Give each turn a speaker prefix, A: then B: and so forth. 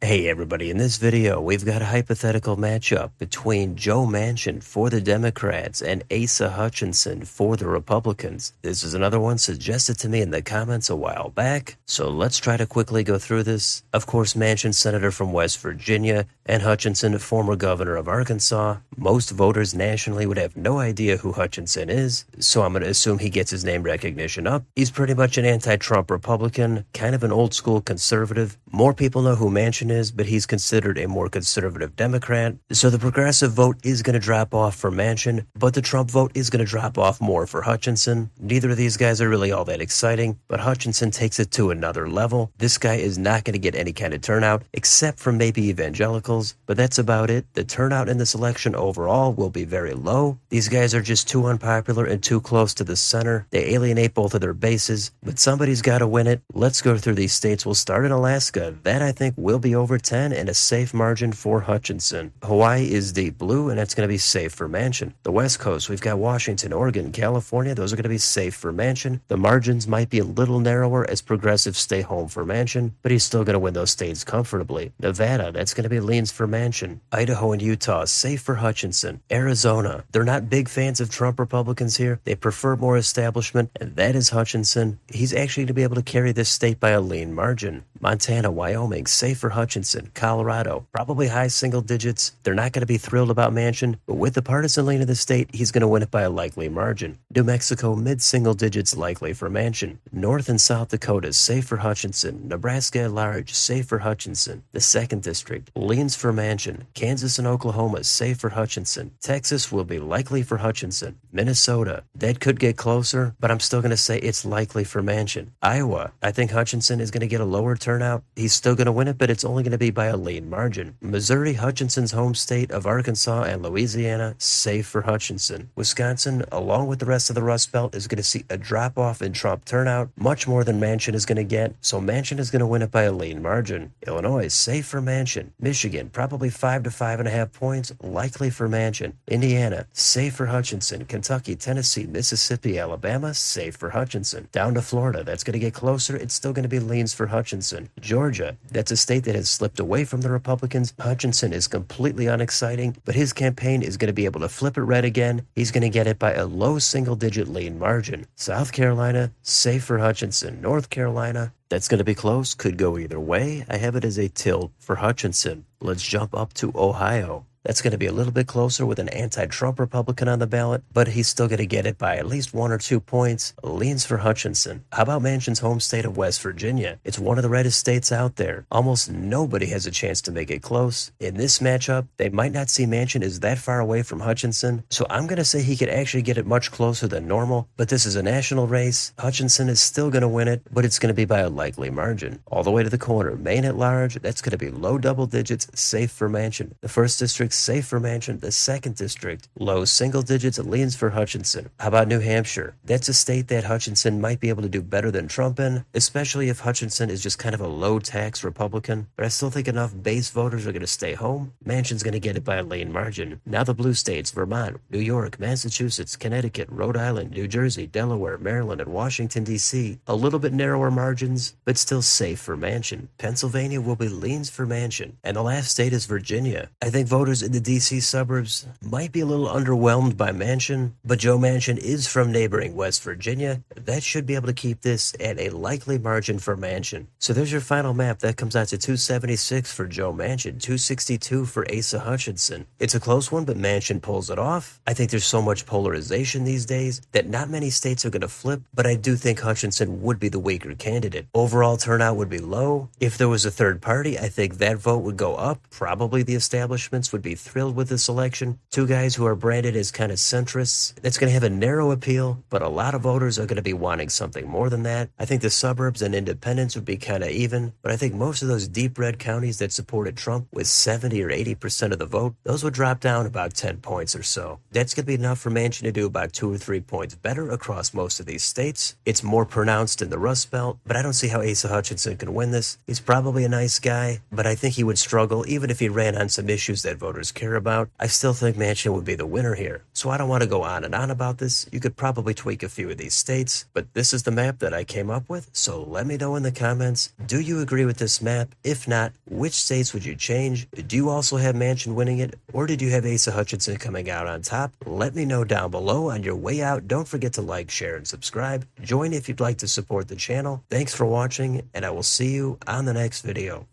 A: Hey everybody, in this video we've got a hypothetical matchup between Joe Manchin for the Democrats and Asa Hutchinson for the Republicans. This is another one suggested to me in the comments a while back, so let's try to quickly go through this. Of course, Manchin, senator from West Virginia, and Hutchinson, former governor of Arkansas. Most voters nationally would have no idea who Hutchinson is, so I'm going to assume he gets his name recognition up. He's pretty much an anti-Trump Republican, kind of an old-school conservative. More people know who Manchin is, but he's considered a more conservative Democrat. So the progressive vote is going to drop off for Manchin, but the Trump vote is going to drop off more for Hutchinson. Neither of these guys are really all that exciting, but Hutchinson takes it to another level. This guy is not going to get any kind of turnout, except for maybe evangelicals, but that's about it. The turnout in this election overall will be very low. These guys are just too unpopular and too close to the center. They alienate both of their bases, but somebody's got to win it. Let's go through these states. We'll start in Alaska. That, I think, will be over 10 and a safe margin for Hutchinson. Hawaii is deep blue, and that's going to be safe for Manchin. The West Coast, we've got Washington, Oregon, California. Those are going to be safe for Manchin. The margins might be a little narrower as progressives stay home for Manchin, but he's still going to win those states comfortably. Nevada, that's going to be leans for Manchin. Idaho and Utah, safe for Hutchinson. Arizona, they're not big fans of Trump Republicans here. They prefer more establishment, and that is Hutchinson. He's actually going to be able to carry this state by a lean margin. Montana, Wyoming, safe for Hutchinson. Colorado, probably high single digits. They're not going to be thrilled about Manchin, but with the partisan lean of the state, he's going to win it by a likely margin. New Mexico, mid-single digits likely for Manchin. North and South Dakota, safe for Hutchinson. Nebraska at large, safe for Hutchinson. The 2nd District, leans for Manchin. Kansas and Oklahoma, safe for Hutchinson. Texas will be likely for Hutchinson. Minnesota, that could get closer, but I'm still going to say it's likely for Manchin. Iowa, I think Hutchinson is going to get a lower turnout. He's still going to win it, but it's only going to be by a lean margin. Missouri, Hutchinson's home state of Arkansas and Louisiana, safe for Hutchinson. Wisconsin, along with the rest of the Rust Belt, is going to see a drop-off in Trump turnout, much more than Manchin is going to get, so Manchin is going to win it by a lean margin. Illinois, safe for Manchin. Michigan, probably 5 to 5.5 points, likely for Manchin. Indiana, safe for Hutchinson. Kentucky, Tennessee, Mississippi, Alabama, safe for Hutchinson. Down to Florida, that's going to get closer. It's still going to be leans for Hutchinson. Georgia, that's a state that has slipped away from the Republicans. Hutchinson is completely unexciting, but his campaign is going to be able to flip it red again. He's going to get it by a low single-digit lean margin. South Carolina, safe for Hutchinson. North Carolina, that's going to be close, could go either way. I have it as a tilt for Hutchinson. Let's jump up to Ohio. That's going to be a little bit closer with an anti-Trump Republican on the ballot, but he's still going to get it by at least 1 or 2 points. Leans for Hutchinson. How about Manchin's home state of West Virginia? It's one of the reddest states out there. Almost nobody has a chance to make it close. In this matchup, they might not see Manchin is that far away from Hutchinson, so I'm going to say he could actually get it much closer than normal, but this is a national race. Hutchinson is still going to win it, but it's going to be by a likely margin. All the way to the corner, Maine at large, that's going to be low double digits, safe for Manchin. The 1st District, safe for Manchin. The 2nd District, low single digits, leans for Hutchinson. How about New Hampshire? That's a state that Hutchinson might be able to do better than Trump in, especially if Hutchinson is just kind of a low-tax Republican. But I still think enough base voters are going to stay home. Manchin's going to get it by a lean margin. Now the blue states, Vermont, New York, Massachusetts, Connecticut, Rhode Island, New Jersey, Delaware, Maryland, and Washington, D.C. A little bit narrower margins, but still safe for Manchin. Pennsylvania will be leans for Manchin. And the last state is Virginia. I think voters in the D.C. suburbs might be a little underwhelmed by Manchin, but Joe Manchin is from neighboring West Virginia. That should be able to keep this at a likely margin for Manchin. So there's your final map. That comes out to 276 for Joe Manchin, 262 for Asa Hutchinson. It's a close one, but Manchin pulls it off. I think there's so much polarization these days that not many states are going to flip, but I do think Hutchinson would be the weaker candidate. Overall turnout would be low. If there was a third party, I think that vote would go up. Probably the establishments would be thrilled with this election. 2 guys who are branded as kind of centrists. That's going to have a narrow appeal, but a lot of voters are going to be wanting something more than that. I think the suburbs and independents would be kind of even, but I think most of those deep red counties that supported Trump with 70 or 80% of the vote, those would drop down about 10 points or so. That's going to be enough for Manchin to do about 2 or 3 points better across most of these states. It's more pronounced in the Rust Belt, but I don't see how Asa Hutchinson can win this. He's probably a nice guy, but I think he would struggle even if he ran on some issues that voters voters care about, I still think Manchin would be the winner here. So I don't want to go on and on about this. You could probably tweak a few of these states, but this is the map that I came up with. So let me know in the comments, do you agree with this map? If not, which states would you change? Do you also have Manchin winning it? Or did you have Asa Hutchinson coming out on top? Let me know down below. On your way out, don't forget to like, share, and subscribe. Join if you'd like to support the channel. Thanks for watching, and I will see you on the next video.